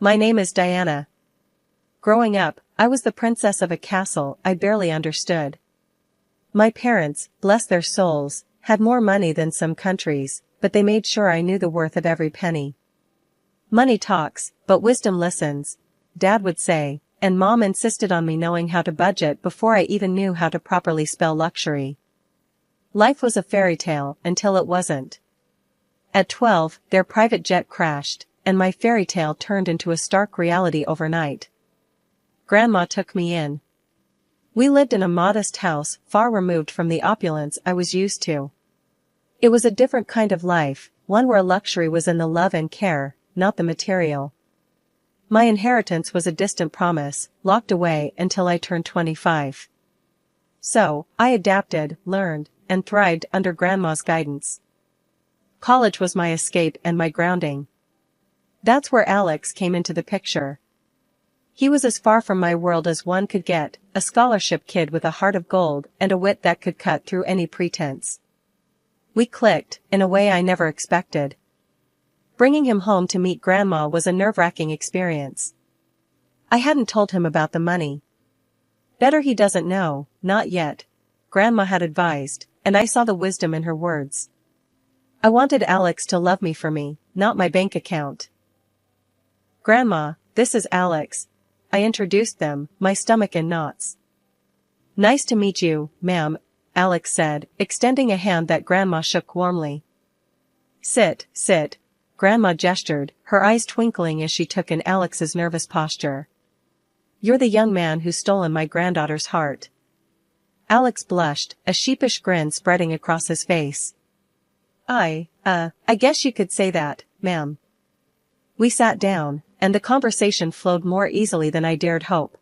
My name is Diana. Growing up, I was the princess of a castle I barely understood. My parents, bless their souls, had more money than some countries, but they made sure I knew the worth of every penny. Money talks, but wisdom listens, Dad would say, and Mom insisted on me knowing how to budget before I even knew how to properly spell luxury. Life was a fairy tale until it wasn't. At 12, their private jet crashed, and my fairy tale turned into a stark reality overnight. Grandma took me in. We lived in a modest house far removed from the opulence I was used to. It was a different kind of life, one where luxury was in the love and care, not the material. My inheritance was a distant promise, locked away until I turned 25. So, I adapted, learned, and thrived under Grandma's guidance. College was my escape and my grounding. That's where Alex came into the picture. He was as far from my world as one could get, a scholarship kid with a heart of gold and a wit that could cut through any pretense. We clicked, in a way I never expected. Bringing him home to meet Grandma was a nerve-wracking experience. I hadn't told him about the money. Better he doesn't know, not yet, Grandma had advised, and I saw the wisdom in her words. I wanted Alex to love me for me, not my bank account. Grandma, this is Alex. I introduced them, my stomach in knots. Nice to meet you, ma'am, Alex said, extending a hand that Grandma shook warmly. Sit, Grandma gestured, her eyes twinkling as she took in Alex's nervous posture. You're the young man who's stolen my granddaughter's heart. Alex blushed, a sheepish grin spreading across his face. I guess you could say that, ma'am. We sat down, and the conversation flowed more easily than I dared hope.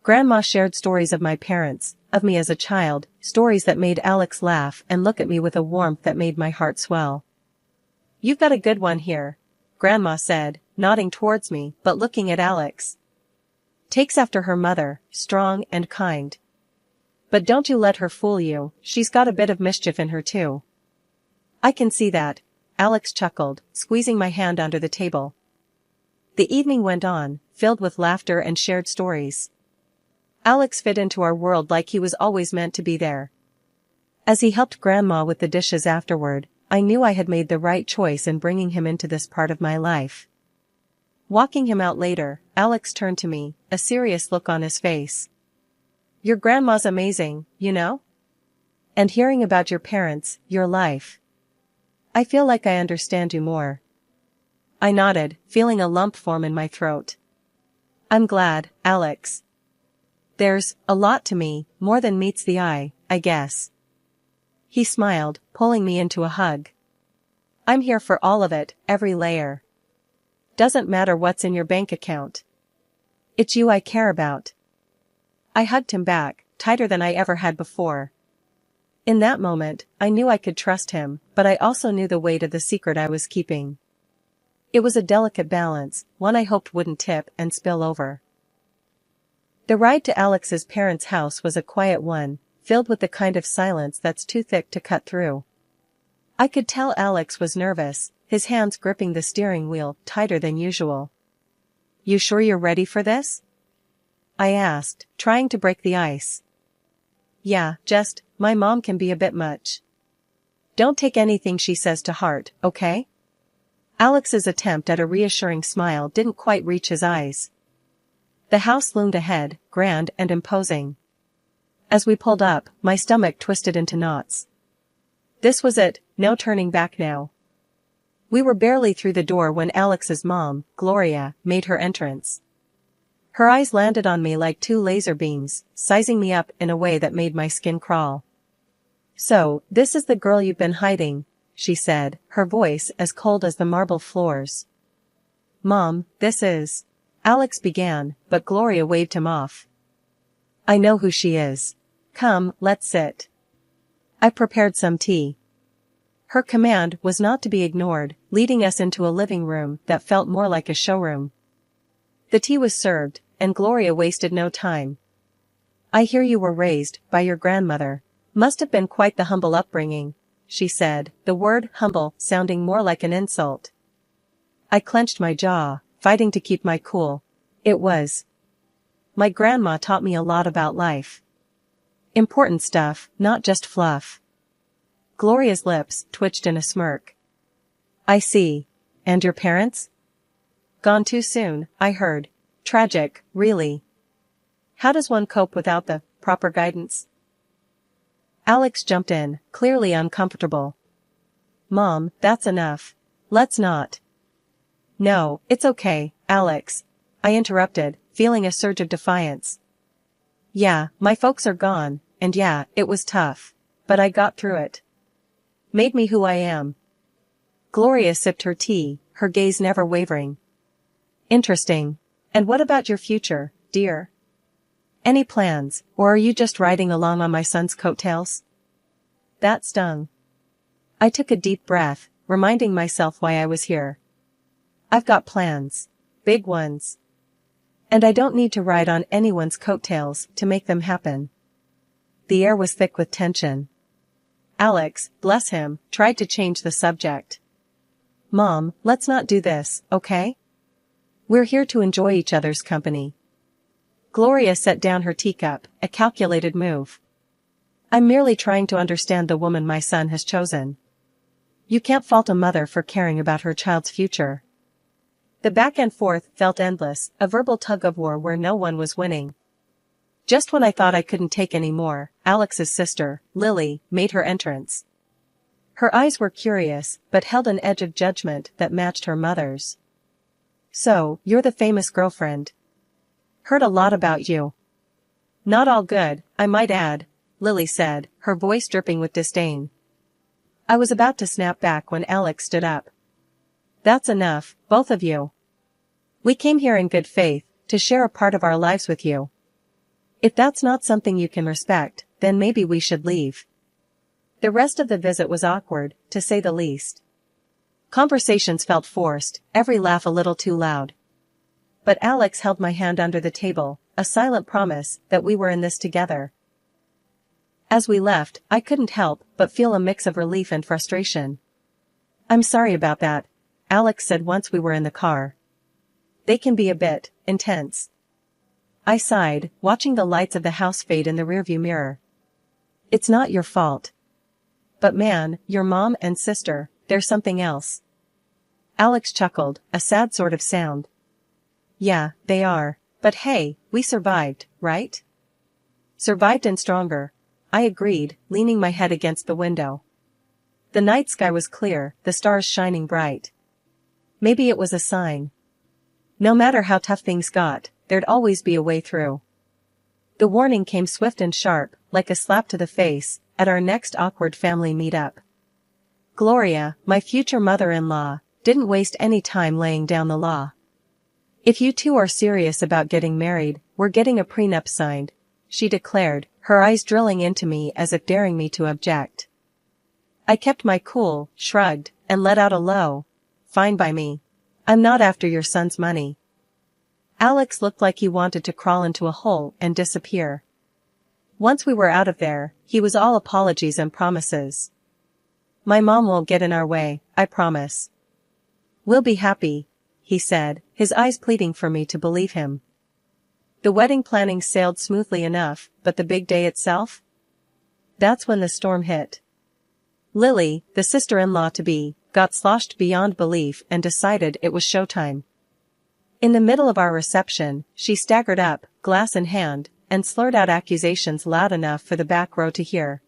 Grandma shared stories of my parents, of me as a child, stories that made Alex laugh and look at me with a warmth that made my heart swell. You've got a good one here, Grandma said, nodding towards me but looking at Alex. Takes after her mother, strong and kind. But don't you let her fool you, she's got a bit of mischief in her too. I can see that, Alex chuckled, squeezing my hand under the table. The evening went on, filled with laughter and shared stories. Alex fit into our world like he was always meant to be there. As he helped Grandma with the dishes afterward, I knew I had made the right choice in bringing him into this part of my life. Walking him out later, Alex turned to me, a serious look on his face. Your grandma's amazing, you know? And hearing about your parents, your life. I feel like I understand you more. I nodded, feeling a lump form in my throat. I'm glad, Alex. There's a lot to me, more than meets the eye, I guess. He smiled, pulling me into a hug. I'm here for all of it, every layer. Doesn't matter what's in your bank account. It's you I care about. I hugged him back, tighter than I ever had before. In that moment, I knew I could trust him, but I also knew the weight of the secret I was keeping. It was a delicate balance, one I hoped wouldn't tip and spill over. The ride to Alex's parents' house was a quiet one, filled with the kind of silence that's too thick to cut through. I could tell Alex was nervous, his hands gripping the steering wheel tighter than usual. You sure you're ready for this? I asked, trying to break the ice. Yeah, just, my mom can be a bit much. Don't take anything she says to heart, okay? Alex's attempt at a reassuring smile didn't quite reach his eyes. The house loomed ahead, grand and imposing. As we pulled up, my stomach twisted into knots. This was it, no turning back now. We were barely through the door when Alex's mom, Gloria, made her entrance. Her eyes landed on me like two laser beams, sizing me up in a way that made my skin crawl. So, this is the girl you've been hiding, she said, her voice as cold as the marble floors. Mom, this is... Alex began, but Gloria waved him off. I know who she is. Come, let's sit. I prepared some tea. Her command was not to be ignored, leading us into a living room that felt more like a showroom. The tea was served, and Gloria wasted no time. I hear you were raised by your grandmother. Must have been quite the humble upbringing, she said, the word humble sounding more like an insult. I clenched my jaw, fighting to keep my cool. It was. My grandma taught me a lot about life. Important stuff, not just fluff. Gloria's lips twitched in a smirk. I see. And your parents? Gone too soon, I heard. Tragic, really. How does one cope without the proper guidance? Alex jumped in, clearly uncomfortable. Mom, that's enough. Let's not. No, it's okay, Alex. I interrupted, feeling a surge of defiance. Yeah, my folks are gone, and yeah, it was tough. But I got through it. Made me who I am. Gloria sipped her tea, her gaze never wavering. Interesting. And what about your future, dear? Any plans, or are you just riding along on my son's coattails? That stung. I took a deep breath, reminding myself why I was here. I've got plans. Big ones. And I don't need to ride on anyone's coattails to make them happen. The air was thick with tension. Alex, bless him, tried to change the subject. Mom, let's not do this, okay? We're here to enjoy each other's company. Gloria set down her teacup, a calculated move. I'm merely trying to understand the woman my son has chosen. You can't fault a mother for caring about her child's future. The back and forth felt endless, a verbal tug-of-war where no one was winning. Just when I thought I couldn't take any more, Alex's sister, Lily, made her entrance. Her eyes were curious, but held an edge of judgment that matched her mother's. So, you're the famous girlfriend. Heard a lot about you. Not all good, I might add, Lily said, her voice dripping with disdain. I was about to snap back when Alex stood up. That's enough, both of you. We came here in good faith, to share a part of our lives with you. If that's not something you can respect, then maybe we should leave. The rest of the visit was awkward, to say the least. Conversations felt forced, every laugh a little too loud. But Alex held my hand under the table, a silent promise that we were in this together. As we left, I couldn't help but feel a mix of relief and frustration. I'm sorry about that, Alex said once we were in the car. They can be a bit intense. I sighed, watching the lights of the house fade in the rearview mirror. It's not your fault. But man, your mom and sister, they're something else. Alex chuckled, a sad sort of sound. Yeah, they are. But hey, we survived, right? Survived and stronger, I agreed, leaning my head against the window. The night sky was clear, the stars shining bright. Maybe it was a sign. No matter how tough things got, there'd always be a way through. The warning came swift and sharp, like a slap to the face, at our next awkward family meet-up. Gloria, my future mother-in-law, didn't waste any time laying down the law. If you two are serious about getting married, we're getting a prenup signed, she declared, her eyes drilling into me as if daring me to object. I kept my cool, shrugged, and let out a low, fine by me. I'm not after your son's money. Alex looked like he wanted to crawl into a hole and disappear. Once we were out of there, he was all apologies and promises. My mom won't get in our way, I promise. We'll be happy, he said, his eyes pleading for me to believe him. The wedding planning sailed smoothly enough, but the big day itself? That's when the storm hit. Lily, the sister-in-law-to-be, got sloshed beyond belief and decided it was showtime. In the middle of our reception, she staggered up, glass in hand, and slurred out accusations loud enough for the back row to hear.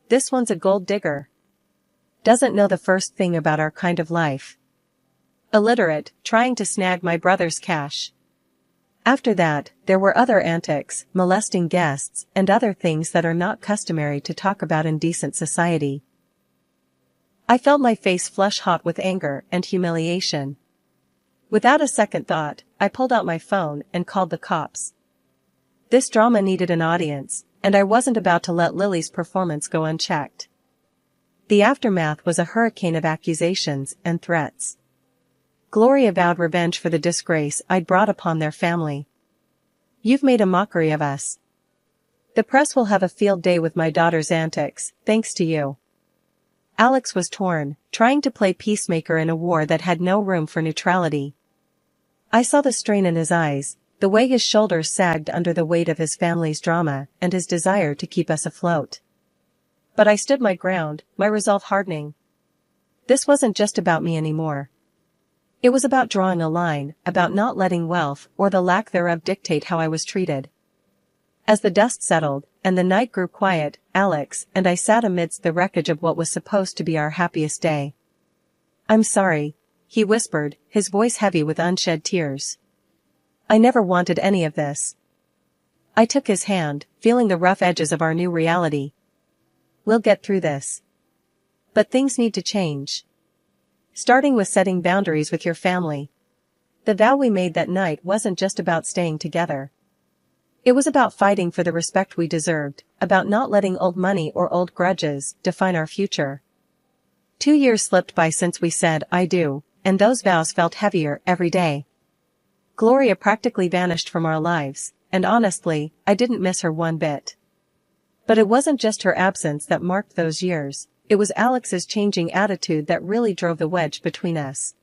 This one's a gold digger. Doesn't know the first thing about our kind of life. Illiterate, trying to snag my brother's cash. After that, there were other antics, molesting guests, and other things that are not customary to talk about in decent society. I felt my face flush hot with anger and humiliation. Without a second thought, I pulled out my phone and called the cops. This drama needed an audience, and I wasn't about to let Lily's performance go unchecked. The aftermath was a hurricane of accusations and threats. Gloria vowed revenge for the disgrace I'd brought upon their family. You've made a mockery of us. The press will have a field day with my daughter's antics, thanks to you. Alex was torn, trying to play peacemaker in a war that had no room for neutrality. I saw the strain in his eyes, the way his shoulders sagged under the weight of his family's drama and his desire to keep us afloat. But I stood my ground, my resolve hardening. This wasn't just about me anymore. It was about drawing a line, about not letting wealth or the lack thereof dictate how I was treated. As the dust settled, and the night grew quiet, Alex and I sat amidst the wreckage of what was supposed to be our happiest day. "I'm sorry," he whispered, his voice heavy with unshed tears. "I never wanted any of this." I took his hand, feeling the rough edges of our new reality. "We'll get through this. But things need to change. Starting with setting boundaries with your family." The vow we made that night wasn't just about staying together. It was about fighting for the respect we deserved, about not letting old money or old grudges define our future. 2 years slipped by since we said "I do," and those vows felt heavier every day. Gloria practically vanished from our lives, and honestly, I didn't miss her one bit. But it wasn't just her absence that marked those years, it was Alex's changing attitude that really drove the wedge between us.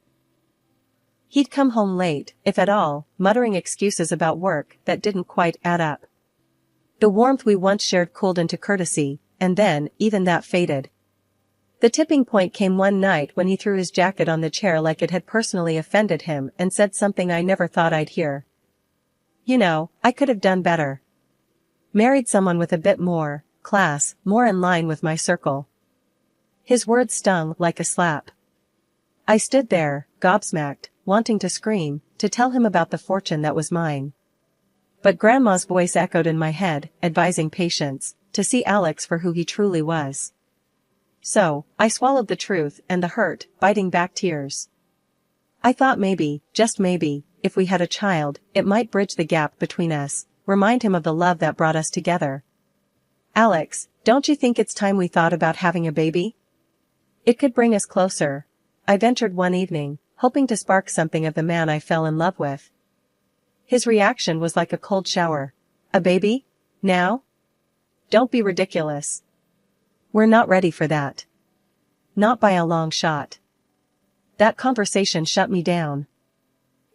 He'd come home late, if at all, muttering excuses about work that didn't quite add up. The warmth we once shared cooled into courtesy, and then, even that faded. The tipping point came one night when he threw his jacket on the chair like it had personally offended him and said something I never thought I'd hear. "You know, I could have done better. Married someone with a bit more class, more in line with my circle." His words stung like a slap. I stood there, gobsmacked, wanting to scream, to tell him about the fortune that was mine. But Grandma's voice echoed in my head, advising patience, to see Alex for who he truly was. So, I swallowed the truth and the hurt, biting back tears. I thought maybe, just maybe, if we had a child, it might bridge the gap between us, remind him of the love that brought us together. "Alex, don't you think it's time we thought about having a baby? It could bring us closer," I ventured one evening, hoping to spark something of the man I fell in love with. His reaction was like a cold shower. "A baby? Now? Don't be ridiculous. We're not ready for that. Not by a long shot." That conversation shut me down.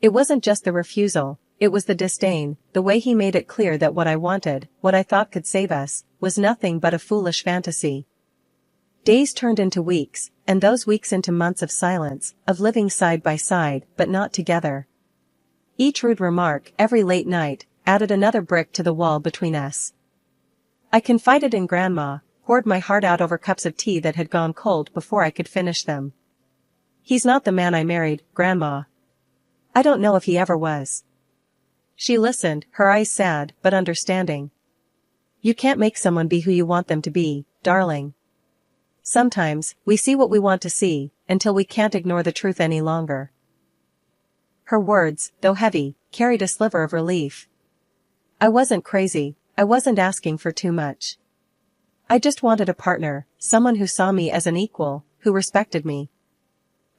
It wasn't just the refusal, it was the disdain, the way he made it clear that what I wanted, what I thought could save us, was nothing but a foolish fantasy. Days turned into weeks, and those weeks into months of silence, of living side by side, but not together. Each rude remark, every late night, added another brick to the wall between us. I confided in Grandma, poured my heart out over cups of tea that had gone cold before I could finish them. "He's not the man I married, Grandma. I don't know if he ever was." She listened, her eyes sad, but understanding. "You can't make someone be who you want them to be, darling. Sometimes, we see what we want to see, until we can't ignore the truth any longer." Her words, though heavy, carried a sliver of relief. I wasn't crazy, I wasn't asking for too much. I just wanted a partner, someone who saw me as an equal, who respected me.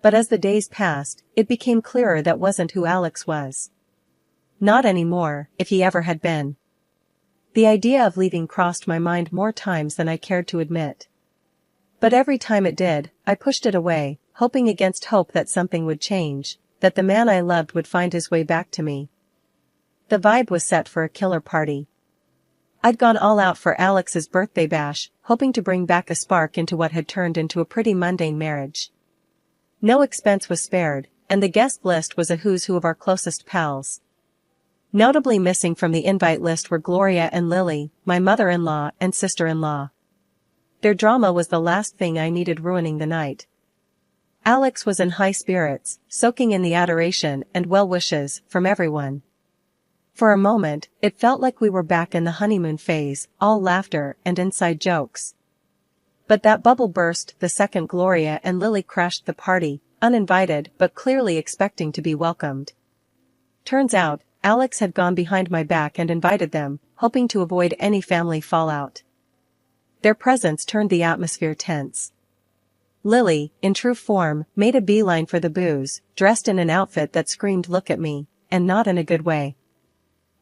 But as the days passed, it became clearer that wasn't who Alex was. Not anymore, if he ever had been. The idea of leaving crossed my mind more times than I cared to admit. But every time it did, I pushed it away, hoping against hope that something would change, that the man I loved would find his way back to me. The vibe was set for a killer party. I'd gone all out for Alex's birthday bash, hoping to bring back a spark into what had turned into a pretty mundane marriage. No expense was spared, and the guest list was a who's who of our closest pals. Notably missing from the invite list were Gloria and Lily, my mother-in-law and sister-in-law. Their drama was the last thing I needed ruining the night. Alex was in high spirits, soaking in the adoration and well wishes from everyone. For a moment, it felt like we were back in the honeymoon phase, all laughter and inside jokes. But that bubble burst the second Gloria and Lily crashed the party, uninvited but clearly expecting to be welcomed. Turns out, Alex had gone behind my back and invited them, hoping to avoid any family fallout. Their presence turned the atmosphere tense. Lily, in true form, made a beeline for the booze, dressed in an outfit that screamed "look at me," and not in a good way.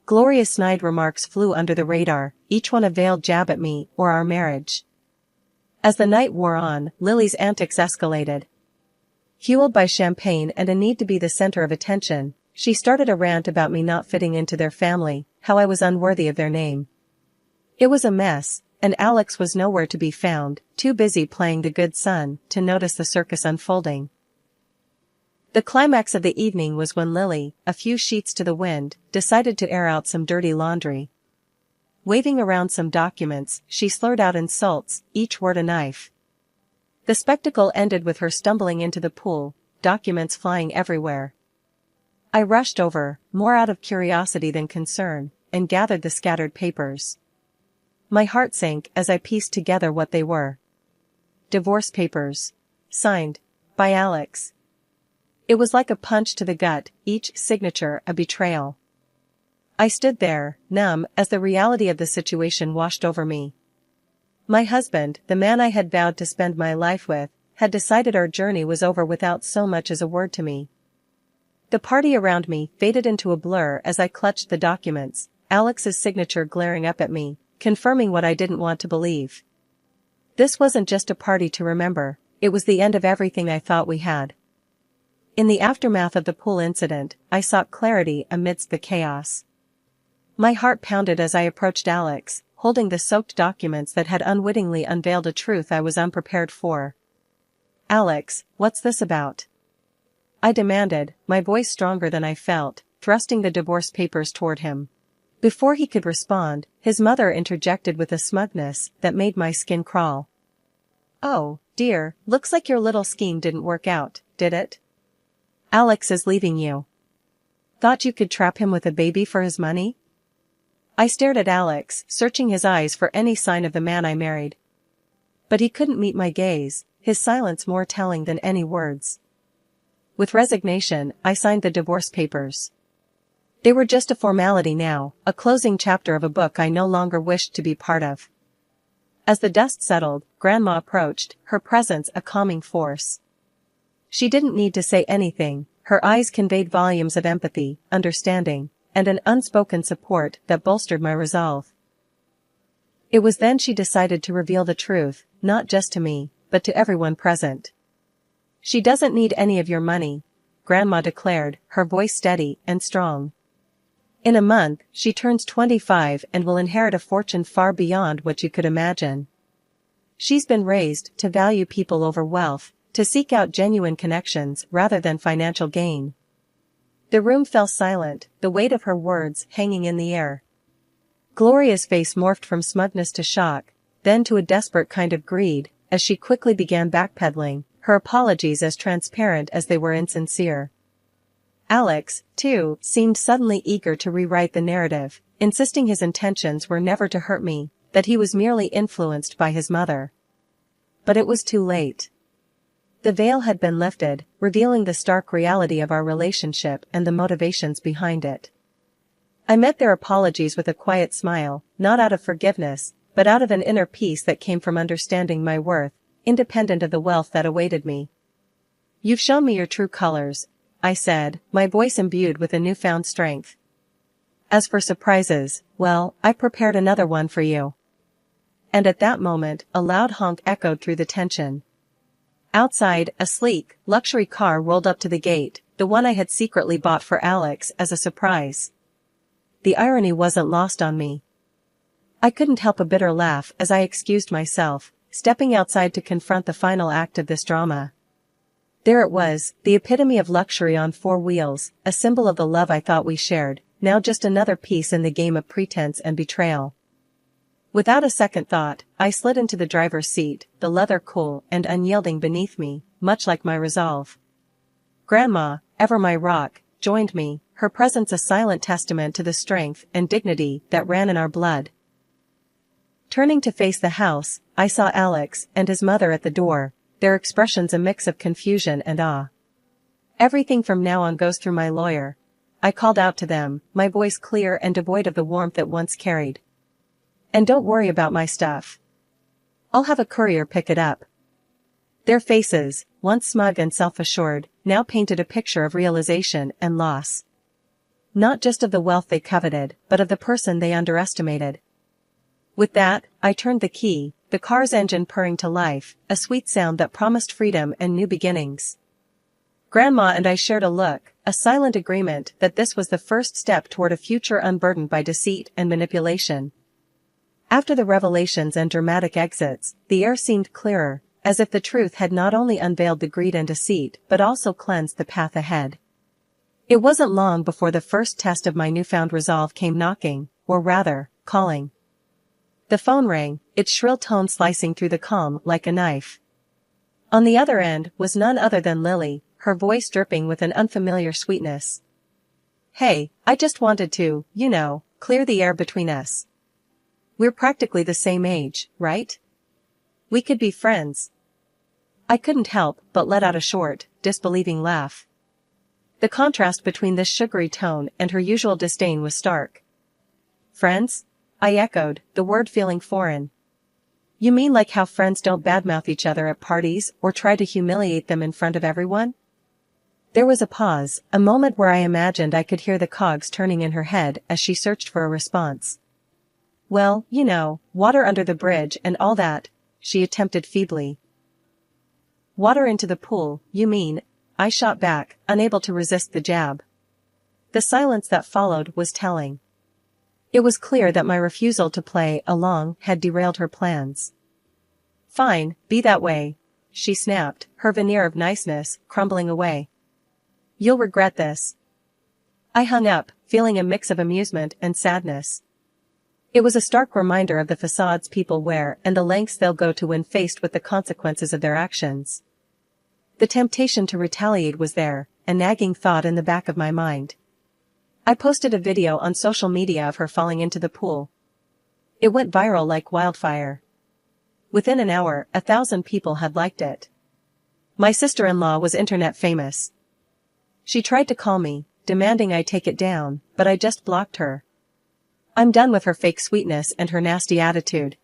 Gloria's snide remarks flew under the radar, each one a veiled jab at me or our marriage. As the night wore on, Lily's antics escalated. Fueled by champagne and a need to be the center of attention, She started a rant about me not fitting into their family, how I was unworthy of their name. It was a mess, and Alex was nowhere to be found, too busy playing the good son to notice the circus unfolding. The climax of the evening was when Lily, a few sheets to the wind, decided to air out some dirty laundry. Waving around some documents, she slurred out insults, each word a knife. The spectacle ended with her stumbling into the pool, documents flying everywhere. I rushed over, more out of curiosity than concern, and gathered the scattered papers. My heart sank as I pieced together what they were. Divorce papers. Signed, by Alex. It was like a punch to the gut, each signature a betrayal. I stood there, numb, as the reality of the situation washed over me. My husband, the man I had vowed to spend my life with, had decided our journey was over without so much as a word to me. The party around me faded into a blur as I clutched the documents, Alex's signature glaring up at me, confirming what I didn't want to believe. This wasn't just a party to remember, it was the end of everything I thought we had. In the aftermath of the pool incident, I sought clarity amidst the chaos. My heart pounded as I approached Alex, holding the soaked documents that had unwittingly unveiled a truth I was unprepared for. "Alex, what's this about?" I demanded, my voice stronger than I felt, thrusting the divorce papers toward him. Before he could respond, his mother interjected with a smugness that made my skin crawl. "Oh, dear, looks like your little scheme didn't work out, did it? Alex is leaving you. Thought you could trap him with a baby for his money?" I stared at Alex, searching his eyes for any sign of the man I married. But he couldn't meet my gaze, his silence more telling than any words. With resignation, I signed the divorce papers. They were just a formality now, a closing chapter of a book I no longer wished to be part of. As the dust settled, Grandma approached, her presence a calming force. She didn't need to say anything, her eyes conveyed volumes of empathy, understanding, and an unspoken support that bolstered my resolve. It was then she decided to reveal the truth, not just to me, but to everyone present. "She doesn't need any of your money," Grandma declared, her voice steady and strong. "In a month, she turns 25 and will inherit a fortune far beyond what you could imagine. She's been raised to value people over wealth, to seek out genuine connections rather than financial gain." The room fell silent, the weight of her words hanging in the air. Gloria's face morphed from smugness to shock, then to a desperate kind of greed, as she quickly began backpedaling, her apologies as transparent as they were insincere. Alex, too, seemed suddenly eager to rewrite the narrative, insisting his intentions were never to hurt me, that he was merely influenced by his mother. But it was too late. The veil had been lifted, revealing the stark reality of our relationship and the motivations behind it. I met their apologies with a quiet smile, not out of forgiveness, but out of an inner peace that came from understanding my worth, independent of the wealth that awaited me. "You've shown me your true colors," I said, my voice imbued with a newfound strength. "As for surprises, well, I've prepared another one for you." And at that moment, a loud honk echoed through the tension. Outside, a sleek, luxury car rolled up to the gate, the one I had secretly bought for Alex as a surprise. The irony wasn't lost on me. I couldn't help a bitter laugh as I excused myself, stepping outside to confront the final act of this drama. There it was, the epitome of luxury on four wheels, a symbol of the love I thought we shared, now just another piece in the game of pretense and betrayal. Without a second thought, I slid into the driver's seat, the leather cool and unyielding beneath me, much like my resolve. Grandma, ever my rock, joined me, her presence a silent testament to the strength and dignity that ran in our blood. Turning to face the house, I saw Alex and his mother at the door, their expressions a mix of confusion and awe. "Everything from now on goes through my lawyer," I called out to them, my voice clear and devoid of the warmth it once carried. "And don't worry about my stuff. I'll have a courier pick it up." Their faces, once smug and self-assured, now painted a picture of realization and loss. Not just of the wealth they coveted, but of the person they underestimated. With that, I turned the key, the car's engine purring to life, a sweet sound that promised freedom and new beginnings. Grandma and I shared a look, a silent agreement that this was the first step toward a future unburdened by deceit and manipulation. After the revelations and dramatic exits, the air seemed clearer, as if the truth had not only unveiled the greed and deceit but also cleansed the path ahead. It wasn't long before the first test of my newfound resolve came knocking, or rather, calling. The phone rang, its shrill tone slicing through the calm like a knife. On the other end was none other than Lily, her voice dripping with an unfamiliar sweetness. "Hey, I just wanted to, clear the air between us. We're practically the same age, right? We could be friends." I couldn't help but let out a short, disbelieving laugh. The contrast between this sugary tone and her usual disdain was stark. "Friends?" I echoed, the word feeling foreign. "You mean like how friends don't badmouth each other at parties or try to humiliate them in front of everyone?" There was a pause, a moment where I imagined I could hear the cogs turning in her head as she searched for a response. "Well, water under the bridge and all that," she attempted feebly. "Water into the pool, you mean?" I shot back, unable to resist the jab. The silence that followed was telling. It was clear that my refusal to play along had derailed her plans. "Fine, be that way," she snapped, her veneer of niceness crumbling away. "You'll regret this." I hung up, feeling a mix of amusement and sadness. It was a stark reminder of the facades people wear and the lengths they'll go to when faced with the consequences of their actions. The temptation to retaliate was there, a nagging thought in the back of my mind. I posted a video on social media of her falling into the pool. It went viral like wildfire. Within an hour, 1,000 people had liked it. My sister-in-law was internet famous. She tried to call me, demanding I take it down, but I just blocked her. I'm done with her fake sweetness and her nasty attitude.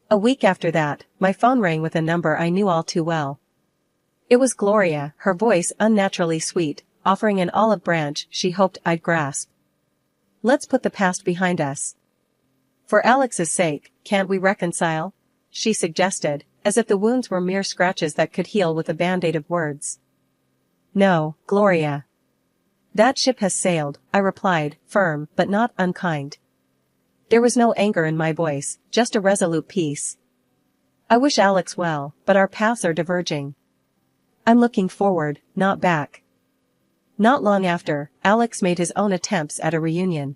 A week after that, my phone rang with a number I knew all too well. It was Gloria, her voice unnaturally sweet, offering an olive branch she hoped I'd grasp. "Let's put the past behind us. For Alex's sake, can't we reconcile?" she suggested, as if the wounds were mere scratches that could heal with a band-aid of words. "No, Gloria. That ship has sailed," I replied, firm but not unkind. There was no anger in my voice, just a resolute peace. "I wish Alex well, but our paths are diverging. I'm looking forward, not back." Not long after, Alex made his own attempts at a reunion.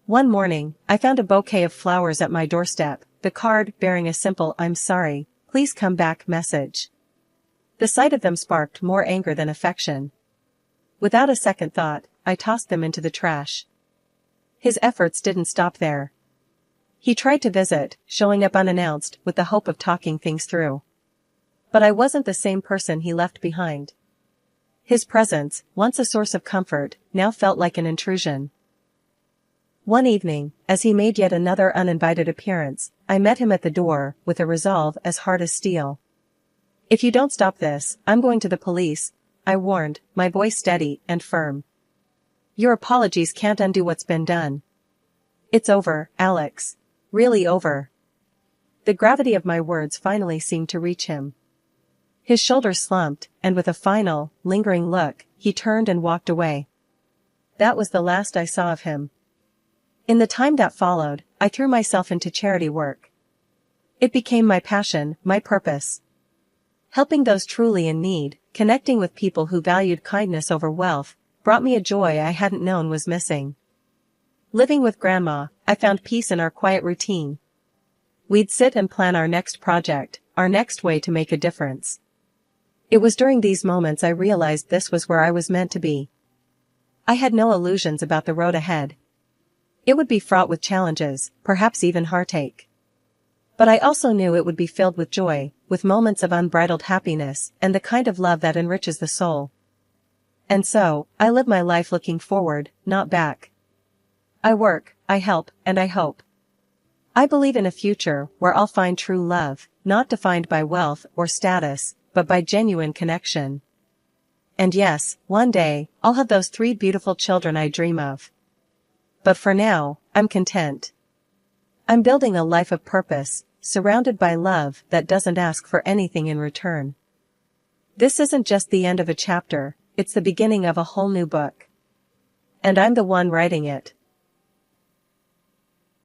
One morning, I found a bouquet of flowers at my doorstep, the card bearing a simple "I'm sorry, please come back" message. The sight of them sparked more anger than affection. Without a second thought, I tossed them into the trash. His efforts didn't stop there. He tried to visit, showing up unannounced with the hope of talking things through. But I wasn't the same person he left behind. His presence, once a source of comfort, now felt like an intrusion. One evening, as he made yet another uninvited appearance, I met him at the door, with a resolve as hard as steel. "If you don't stop this, I'm going to the police," I warned, my voice steady and firm. "Your apologies can't undo what's been done. It's over, Alex. Really over." The gravity of my words finally seemed to reach him. His shoulders slumped, and with a final, lingering look, he turned and walked away. That was the last I saw of him. In the time that followed, I threw myself into charity work. It became my passion, my purpose. Helping those truly in need, connecting with people who valued kindness over wealth, brought me a joy I hadn't known was missing. Living with Grandma, I found peace in our quiet routine. We'd sit and plan our next project, our next way to make a difference. It was during these moments I realized this was where I was meant to be. I had no illusions about the road ahead. It would be fraught with challenges, perhaps even heartache. But I also knew it would be filled with joy, with moments of unbridled happiness, and the kind of love that enriches the soul. And so, I live my life looking forward, not back. I work, I help, and I hope. I believe in a future where I'll find true love, not defined by wealth or status, but by genuine connection. And yes, one day, I'll have those 3 beautiful children I dream of. But for now, I'm content. I'm building a life of purpose, surrounded by love that doesn't ask for anything in return. This isn't just the end of a chapter, it's the beginning of a whole new book. And I'm the one writing it.